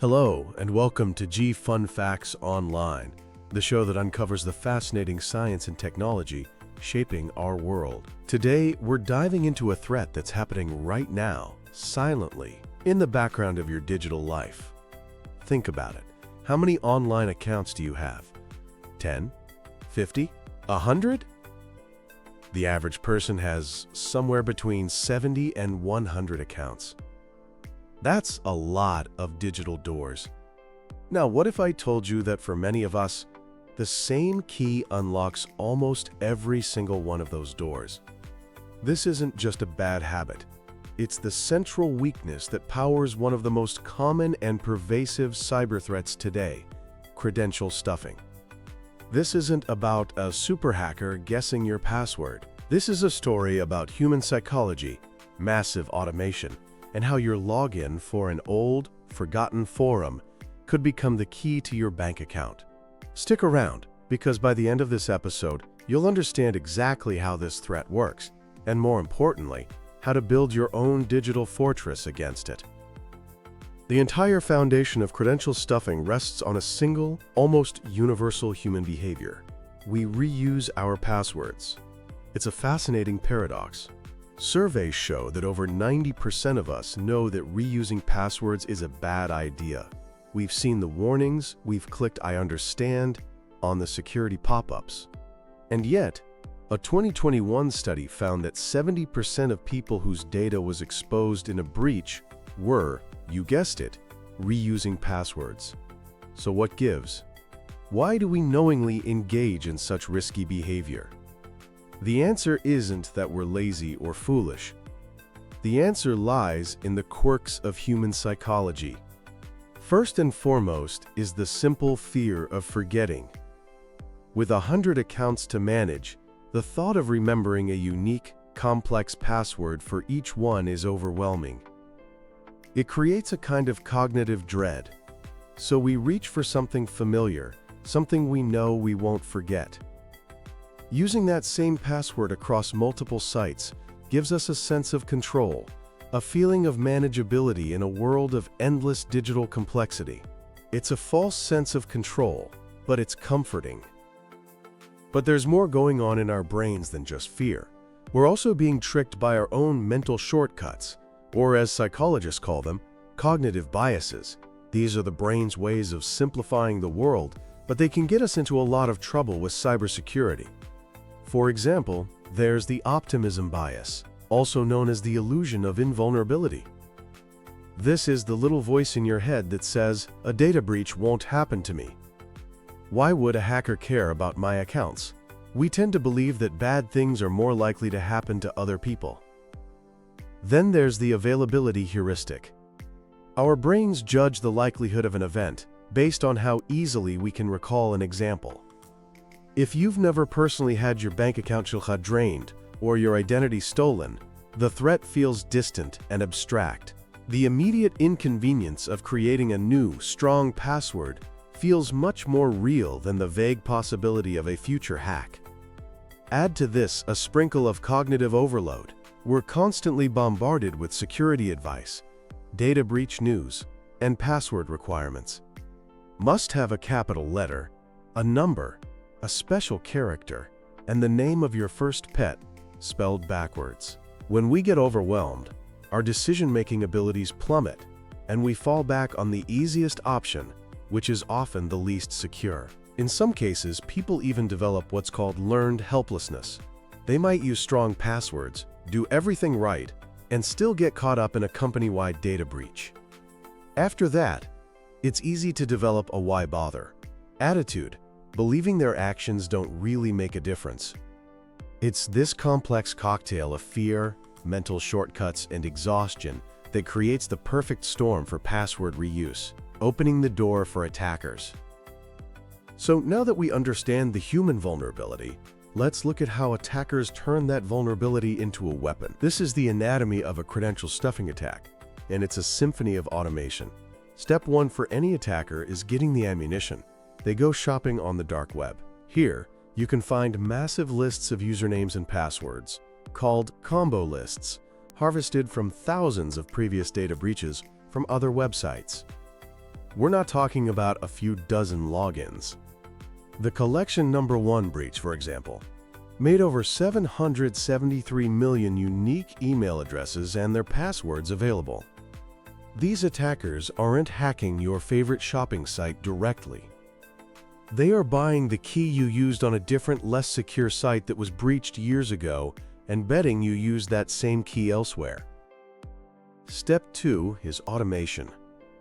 Hello, and welcome to G Fun Facts Online, the show that uncovers the fascinating science and technology shaping our world. Today, we're diving into a threat that's happening right now, silently, in the background of your digital life. Think about it. How many online accounts do you have? 10? 50? 100? The average person has somewhere between 70 and 100 accounts. That's a lot of digital doors. Now, what if I told you that for many of us, the same key unlocks almost every single one of those doors? This isn't just a bad habit. It's the central weakness that powers one of the most common and pervasive cyber threats today, credential stuffing. This isn't about a super hacker guessing your password. This is a story about human psychology, massive automation, and how your login for an old, forgotten forum could become the key to your bank account. Stick around, because by the end of this episode, you'll understand exactly how this threat works, and more importantly, how to build your own digital fortress against it. The entire foundation of credential stuffing rests on a single, almost universal human behavior. We reuse our passwords. It's a fascinating paradox. Surveys show that over 90% of us know that reusing passwords is a bad idea. We've seen the warnings, we've clicked "I understand" on the security pop-ups. And yet, a 2021 study found that 70% of people whose data was exposed in a breach were, you guessed it, reusing passwords. So what gives? Why do we knowingly engage in such risky behavior? The answer isn't that we're lazy or foolish. The answer lies in the quirks of human psychology. First and foremost is the simple fear of forgetting. With 100 accounts to manage, the thought of remembering a unique, complex password for each one is overwhelming. It creates a kind of cognitive dread. So we reach for something familiar, something we know we won't forget. Using that same password across multiple sites gives us a sense of control, a feeling of manageability in a world of endless digital complexity. It's a false sense of control, but it's comforting. But there's more going on in our brains than just fear. We're also being tricked by our own mental shortcuts, or as psychologists call them, cognitive biases. These are the brain's ways of simplifying the world, but they can get us into a lot of trouble with cybersecurity. For example, there's the optimism bias, also known as the illusion of invulnerability. This is the little voice in your head that says, a data breach won't happen to me. Why would a hacker care about my accounts? We tend to believe that bad things are more likely to happen to other people. Then there's the availability heuristic. Our brains judge the likelihood of an event based on how easily we can recall an example. If you've never personally had your bank account drained or your identity stolen, the threat feels distant and abstract. The immediate inconvenience of creating a new, strong password feels much more real than the vague possibility of a future hack. Add to this a sprinkle of cognitive overload. We're constantly bombarded with security advice, data breach news, and password requirements. Must have a capital letter, a number, a special character, and the name of your first pet spelled backwards. When we get overwhelmed, our decision-making abilities plummet, and we fall back on the easiest option, which is often the least secure. In some cases, people even develop what's called learned helplessness. They might use strong passwords, do everything right, and still get caught up in a company-wide data breach. After that, it's easy to develop a "why bother" attitude, believing their actions don't really make a difference. It's this complex cocktail of fear, mental shortcuts, and exhaustion that creates the perfect storm for password reuse, opening the door for attackers. So now that we understand the human vulnerability, let's look at how attackers turn that vulnerability into a weapon. This is the anatomy of a credential stuffing attack, and it's a symphony of automation. Step one for any attacker is getting the ammunition. They go shopping on the dark web. Here, you can find massive lists of usernames and passwords, called combo lists, harvested from thousands of previous data breaches from other websites. We're not talking about a few dozen logins. The collection #1 breach, for example, made over 773 million unique email addresses and their passwords available. These attackers aren't hacking your favorite shopping site directly. They are buying the key you used on a different, less secure site that was breached years ago and betting you used that same key elsewhere. Step 2 is automation.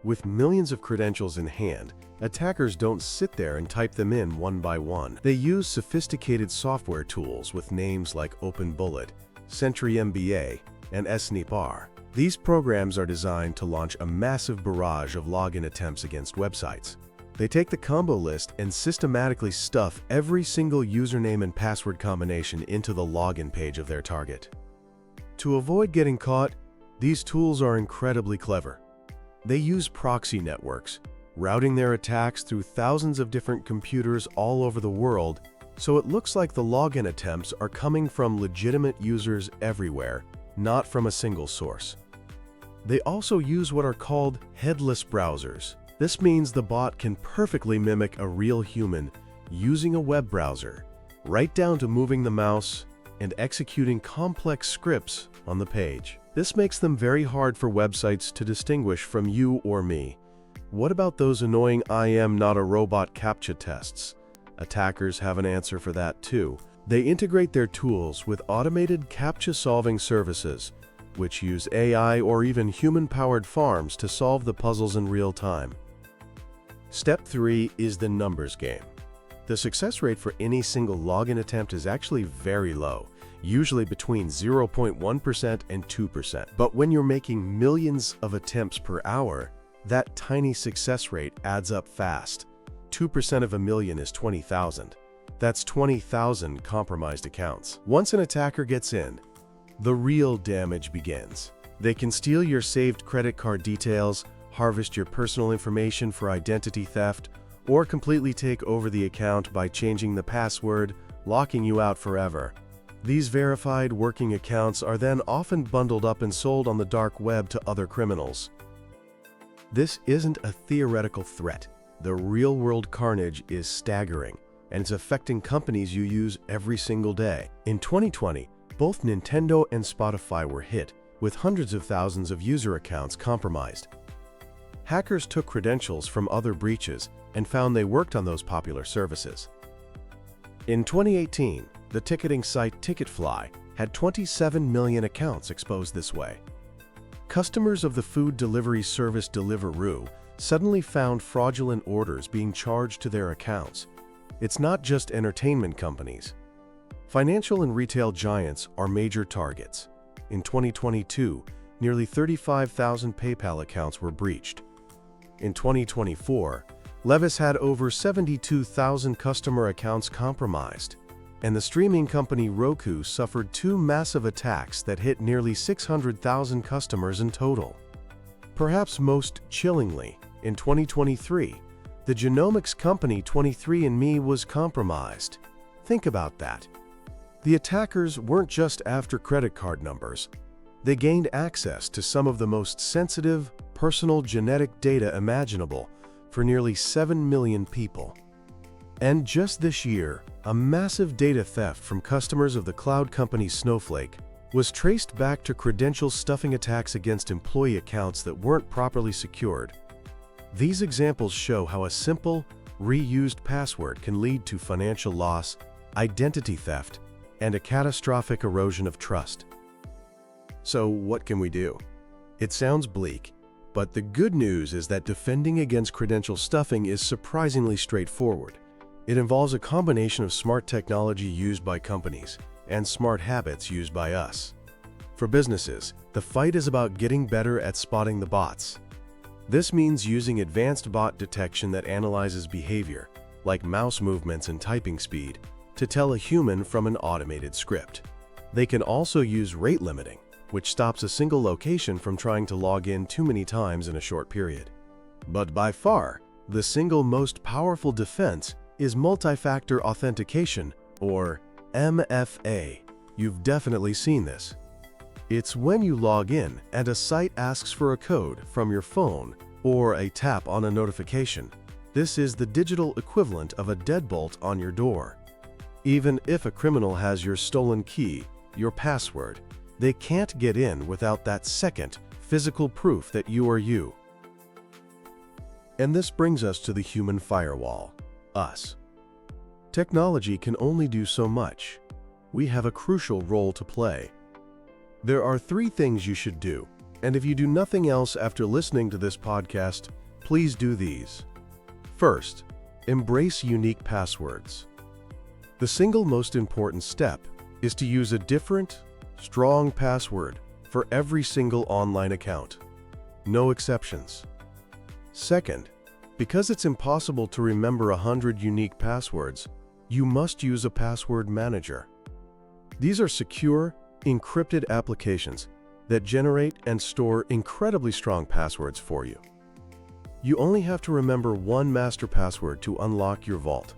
With millions of credentials in hand, attackers don't sit there and type them in one by one. They use sophisticated software tools with names like OpenBullet, Sentry MBA, and SNIPR. These programs are designed to launch a massive barrage of login attempts against websites. They take the combo list and systematically stuff every single username and password combination into the login page of their target. To avoid getting caught, these tools are incredibly clever. They use proxy networks, routing their attacks through thousands of different computers all over the world, so it looks like the login attempts are coming from legitimate users everywhere, not from a single source. They also use what are called headless browsers. This means the bot can perfectly mimic a real human using a web browser, right down to moving the mouse and executing complex scripts on the page. This makes them very hard for websites to distinguish from you or me. What about those annoying "I am not a robot" CAPTCHA tests? Attackers have an answer for that too. They integrate their tools with automated CAPTCHA-solving services, which use AI or even human-powered farms to solve the puzzles in real time. Step 3 is the numbers game. The success rate for any single login attempt is actually very low, usually between 0.1% and 2%. But when you're making millions of attempts per hour, that tiny success rate adds up fast. 2% of a million is 20,000. That's 20,000 compromised accounts. Once an attacker gets in, the real damage begins. They can steal your saved credit card details, harvest your personal information for identity theft, or completely take over the account by changing the password, locking you out forever. These verified working accounts are then often bundled up and sold on the dark web to other criminals. This isn't a theoretical threat. The real-world carnage is staggering, and it's affecting companies you use every single day. In 2020, both Nintendo and Spotify were hit, with hundreds of thousands of user accounts compromised. Hackers took credentials from other breaches and found they worked on those popular services. In 2018, the ticketing site Ticketfly had 27 million accounts exposed this way. Customers of the food delivery service Deliveroo suddenly found fraudulent orders being charged to their accounts. It's not just entertainment companies. Financial and retail giants are major targets. In 2022, nearly 35,000 PayPal accounts were breached. In 2024, Levis had over 72,000 customer accounts compromised, and the streaming company Roku suffered 2 massive attacks that hit nearly 600,000 customers in total. Perhaps most chillingly, in 2023, the genomics company 23andMe was compromised. Think about that. The attackers weren't just after credit card numbers. They gained access to some of the most sensitive, personal genetic data imaginable for nearly 7 million people. And just this year, a massive data theft from customers of the cloud company Snowflake was traced back to Credential stuffing attacks against employee accounts that weren't properly secured. These examples show how a simple, reused password can lead to financial loss, identity theft, and a catastrophic erosion of trust. So what can we do? It sounds bleak, but the good news is that defending against credential stuffing is surprisingly straightforward. It involves a combination of smart technology used by companies and smart habits used by us. For businesses, the fight is about getting better at spotting the bots. This means using advanced bot detection that analyzes behavior, like mouse movements and typing speed, to tell a human from an automated script. They can also use rate limiting, which stops a single location from trying to log in too many times in a short period. But by far, the single most powerful defense is multi-factor authentication, or MFA. You've definitely seen this. It's when you log in and a site asks for a code from your phone, or a tap on a notification. This is the digital equivalent of a deadbolt on your door. Even if a criminal has your stolen key, your password, they can't get in without that second, physical proof that you are you. And this brings us to the human firewall, us. Technology can only do so much. We have a crucial role to play. There are 3 things you should do, and if you do nothing else after listening to this podcast, please do these. First, embrace unique passwords. The single most important step is to use a different, strong password for every single online account. No exceptions. Second, because it's impossible to remember 100 unique passwords, you must use a password manager. These are secure, encrypted applications that generate and store incredibly strong passwords for you. You only have to remember one master password to unlock your vault.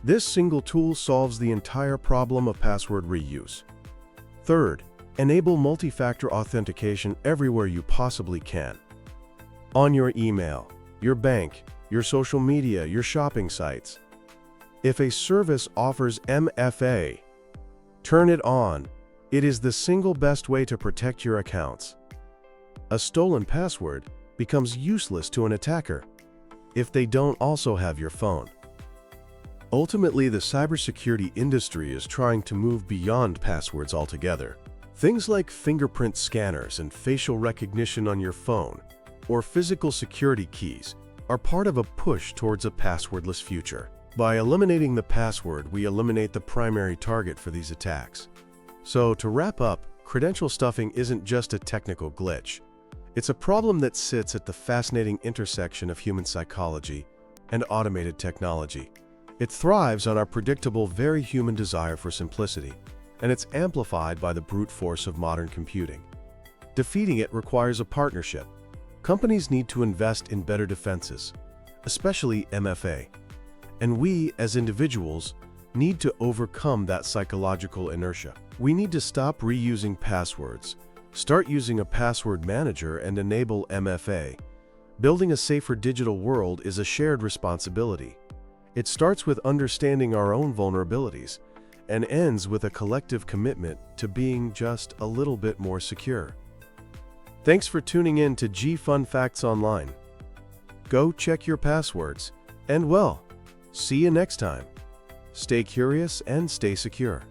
This single tool solves the entire problem of password reuse. Third, enable multi-factor authentication everywhere you possibly can. On your email, your bank, your social media, your shopping sites. If a service offers MFA, turn it on. It is the single best way to protect your accounts. A stolen password becomes useless to an attacker if they don't also have your phone. Ultimately, the cybersecurity industry is trying to move beyond passwords altogether. Things like fingerprint scanners and facial recognition on your phone, or physical security keys, are part of a push towards a passwordless future. By eliminating the password, we eliminate the primary target for these attacks. So, to wrap up, credential stuffing isn't just a technical glitch. It's a problem that sits at the fascinating intersection of human psychology and automated technology. It thrives on our predictable, very human desire for simplicity, and it's amplified by the brute force of modern computing. Defeating it requires a partnership. Companies need to invest in better defenses, especially MFA. And we, as individuals, need to overcome that psychological inertia. We need to stop reusing passwords, start using a password manager, and enable MFA. Building a safer digital world is a shared responsibility. It starts with understanding our own vulnerabilities and ends with a collective commitment to being just a little bit more secure. Thanks for tuning in to G Fun Facts Online. Go check your passwords, and well, see you next time. Stay curious and stay secure.